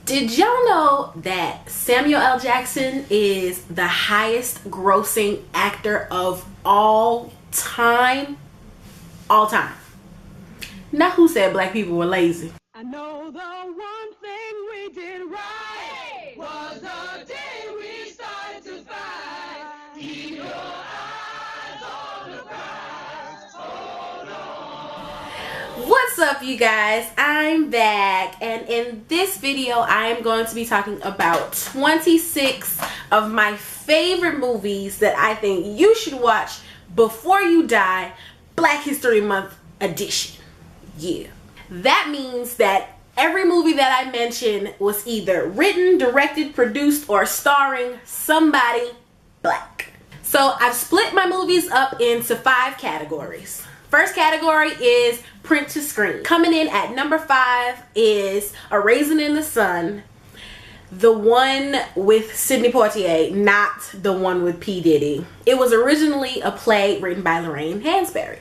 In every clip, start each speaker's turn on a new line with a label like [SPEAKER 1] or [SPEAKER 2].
[SPEAKER 1] Did y'all know that Samuel L. Jackson is the highest grossing actor of all time? All time. Now who said black people were lazy?
[SPEAKER 2] I know the one thing we did right was the day we started to fight. Keep your eyes on the prize. Hold on.
[SPEAKER 1] What's up, you guys? I'm back, and in this video I am going to be talking about 26 of my favorite movies that I think you should watch before you die, Black History Month edition. Yeah. That means that every movie that I mentioned was either written, directed, produced, or starring somebody black. So I've split my movies up into 5 categories. First category is print to screen. Coming in at number 5 is A Raisin in the Sun, the one with Sidney Poitier, not the one with P. Diddy. It was originally a play written by Lorraine Hansberry.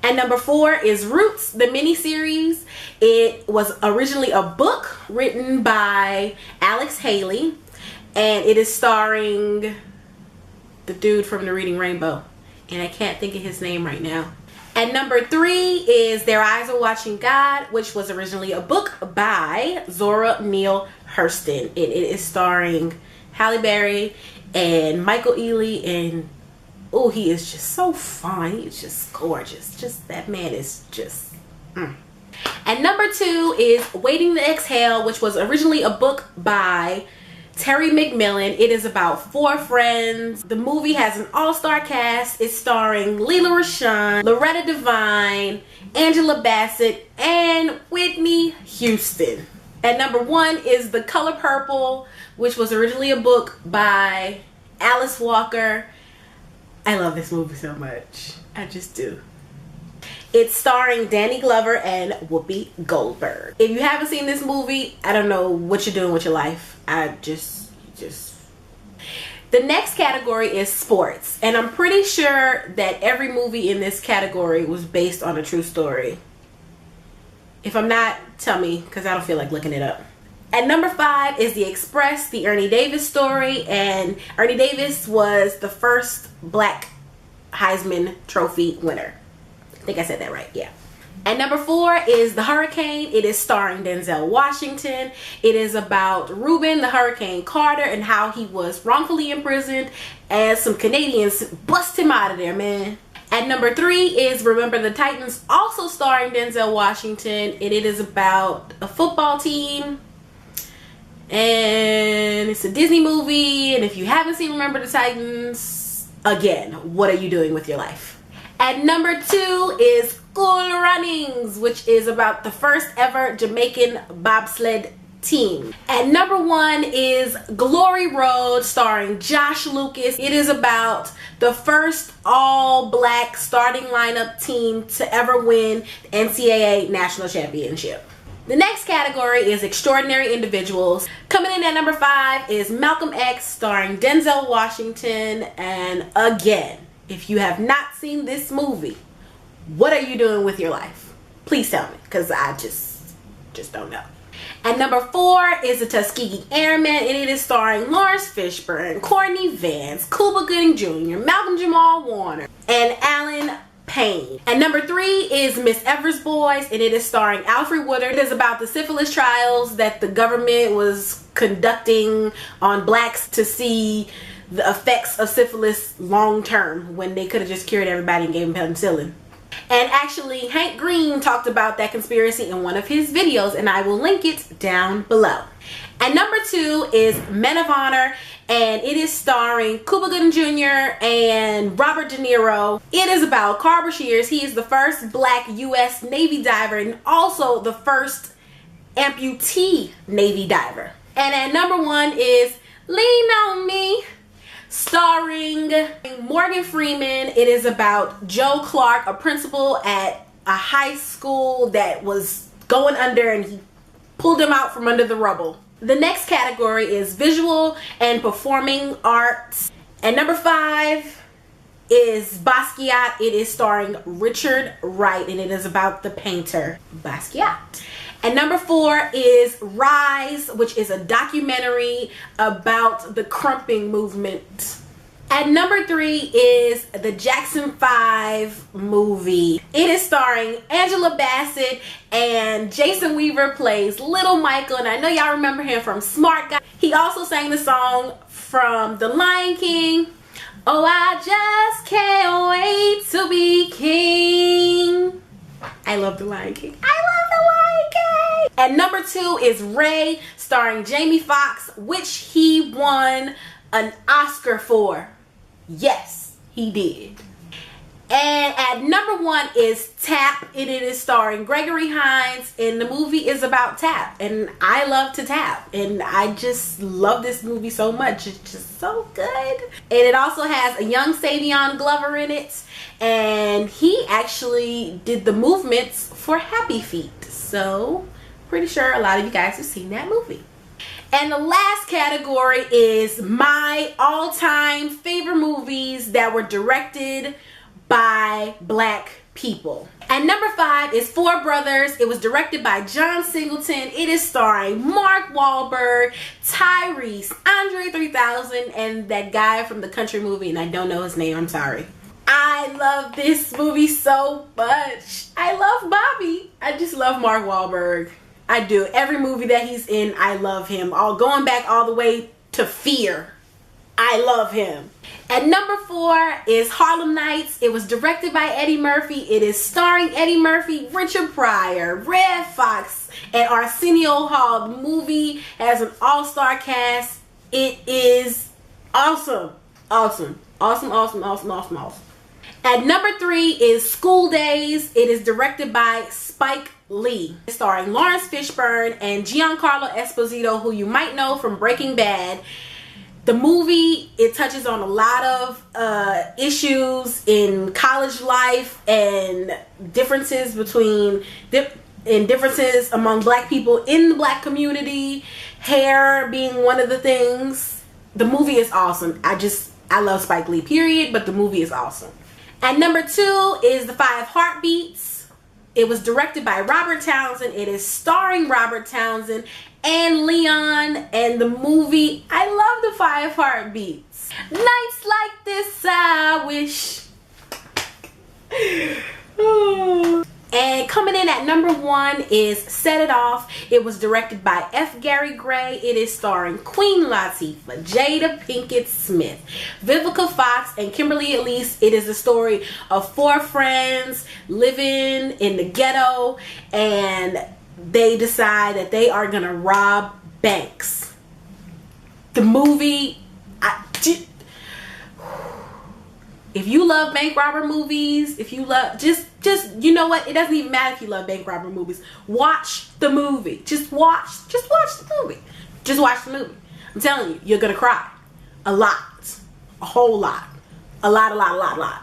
[SPEAKER 1] And number 4 is Roots, the miniseries. It was originally a book written by Alex Haley, and it is starring the dude from The Reading Rainbow, and I can't think of his name right now. And number 3 is Their Eyes Are Watching God, which was originally a book by Zora Neale Hurston, and it is starring Halle Berry and Michael Ealy, and oh, he is just so fine. He is just gorgeous. Just, that man is just And number 2 is Waiting to Exhale, which was originally a book by Terry McMillan. It is about 4 friends. The movie has an all-star cast. It's starring Lela Rochon, Loretta Devine, Angela Bassett, and Whitney Houston. And number 1 is The Color Purple, which was originally a book by Alice Walker. I love this movie so much. I just do. It's starring Danny Glover and Whoopi Goldberg. If you haven't seen this movie, I don't know what you're doing with your life. The next category is sports. And I'm pretty sure that every movie in this category was based on a true story. If I'm not, tell me, because I don't feel like looking it up. At number 5 is The Express, the Ernie Davis story, and Ernie Davis was the first black Heisman Trophy winner. I think I said that right, yeah. At number 4 is The Hurricane. It is starring Denzel Washington. It is about Reuben the Hurricane Carter and how he was wrongfully imprisoned, and some Canadians bust him out of there, man. At number 3 is Remember the Titans, also starring Denzel Washington, and it is about a football team. And it's a Disney movie, and if you haven't seen Remember the Titans, again, what are you doing with your life? At number 2 is Cool Runnings, which is about the first ever Jamaican bobsled team. At number 1 is Glory Road, starring Josh Lucas. It is about the first all-black starting lineup team to ever win the NCAA National Championship. The next category is Extraordinary Individuals. Coming in at number 5 is Malcolm X, starring Denzel Washington. And again, if you have not seen this movie, what are you doing with your life? Please tell me, because I just don't know. And number 4 is The Tuskegee Airmen, and it is starring Lawrence Fishburne, Courtney Vance, Cuba Gooding Jr., Malcolm Jamal Warner, and Alan Payne. And number 3 is Miss Evers Boys, and it is starring Alfred Woodard. It is about the syphilis trials that the government was conducting on blacks to see the effects of syphilis long term, when they could have just cured everybody and gave them penicillin. And actually, Hank Green talked about that conspiracy in one of his videos, and I will link it down below. And number 2 is Men of Honor, and it is starring Cuba Gooding Jr. and Robert De Niro. It is about Carl Shears. He is the first black U.S. Navy diver, and also the first amputee Navy diver. And at number 1 is Lean on Me, starring Morgan Freeman. It is about Joe Clark, a principal at a high school that was going under, and he pulled him out from under the rubble. The next category is Visual and Performing Arts. And number 5 is Basquiat. It is starring Richard Wright, and it is about the painter Basquiat. And number 4 is Rize, which is a documentary about the crumping movement. At number 3 is the Jackson 5 movie. It is starring Angela Bassett, and Jason Weaver plays Little Michael, and I know y'all remember him from Smart Guy. He also sang the song from The Lion King. Oh, I just can't wait to be king. I love The Lion King. I love The Lion King. And number 2 is Ray, starring Jamie Foxx, which he won an Oscar for. Yes, he did. And at number 1 is Tap, and it is starring Gregory Hines, and the movie is about tap, and I love to tap, and I just love this movie so much. It's just so good. And it also has a young Savion Glover in it, and he actually did the movements for Happy Feet, so pretty sure a lot of you guys have seen that movie. And the last category is my all-time favorite movies that were directed by Black people. And number 5 is Four Brothers. It was directed by John Singleton. It is starring Mark Wahlberg, Tyrese, Andre 3000, and that guy from the country movie, and I don't know his name, I'm sorry. I love this movie so much. I love Bobby. I just love Mark Wahlberg. I do. Every movie that he's in, I love him. Going back all the way to Fear. I love him. At number 4 is Harlem Nights. It was directed by Eddie Murphy. It is starring Eddie Murphy, Richard Pryor, Red Fox, and Arsenio Hall. The movie has an all-star cast. It is awesome. Awesome. Awesome, awesome, awesome, awesome, awesome. At number 3 is School Daze. It is directed by Spike Lee, starring Lawrence Fishburne and Giancarlo Esposito, who you might know from Breaking Bad. The movie, it touches on a lot of issues in college life and differences between differences among Black people in the Black community, hair being one of the things. The movie is awesome. I love Spike Lee, period, but the movie is awesome. At number 2 is The 5 Heartbeats. It was directed by Robert Townsend. It is starring Robert Townsend and Leon, and the movie, I love The 5 Heartbeats. Nights like this I wish. And coming in at number 1 is Set It Off. It was directed by F. Gary Gray. It is starring Queen Latifah, Jada Pinkett Smith, Vivica Fox, and Kimberly Elise. It is the story of 4 friends living in the ghetto, and they decide that they are gonna rob banks. The movie, if you love bank robber movies, if you love, just you know what, it doesn't even matter if you love bank robber movies. Watch the movie. Just watch the movie. Just watch the movie. I'm telling you, you're gonna cry. A lot. A whole lot. A lot.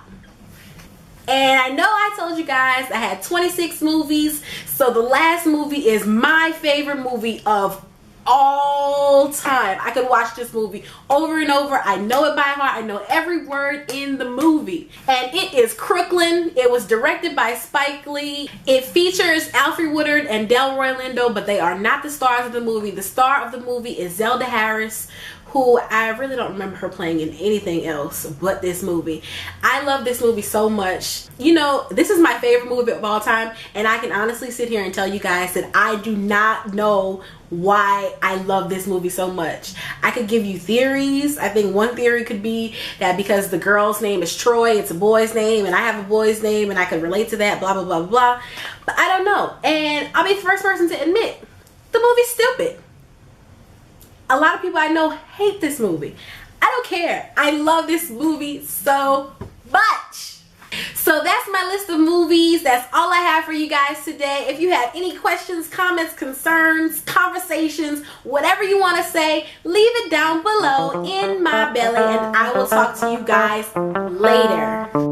[SPEAKER 1] And I know I told you guys I had 26 movies, so the last movie is my favorite movie of all time. I could watch this movie over and over. I know it by heart. I know every word in the movie. And it is Crooklyn. It was directed by Spike Lee. It features Alfre Woodard and Delroy Lindo, but they are not the stars of the movie. The star of the movie is Zelda Harris, who I really don't remember her playing in anything else but this movie. I love this movie so much. You know, this is my favorite movie of all time, and I can honestly sit here and tell you guys that I do not know why I love this movie so much. I could give you theories. I think one theory could be that because the girl's name is Troy, it's a boy's name, and I have a boy's name, and I could relate to that, blah, blah, blah, blah. But I don't know. And I'll be the first person to admit, the movie's stupid. A lot of people I know hate this movie. I don't care. I love this movie so much. So that's my list of movies. That's all I have for you guys today. If you have any questions, comments, concerns, conversations, whatever you want to say, leave it down below in my belly, and I will talk to you guys later.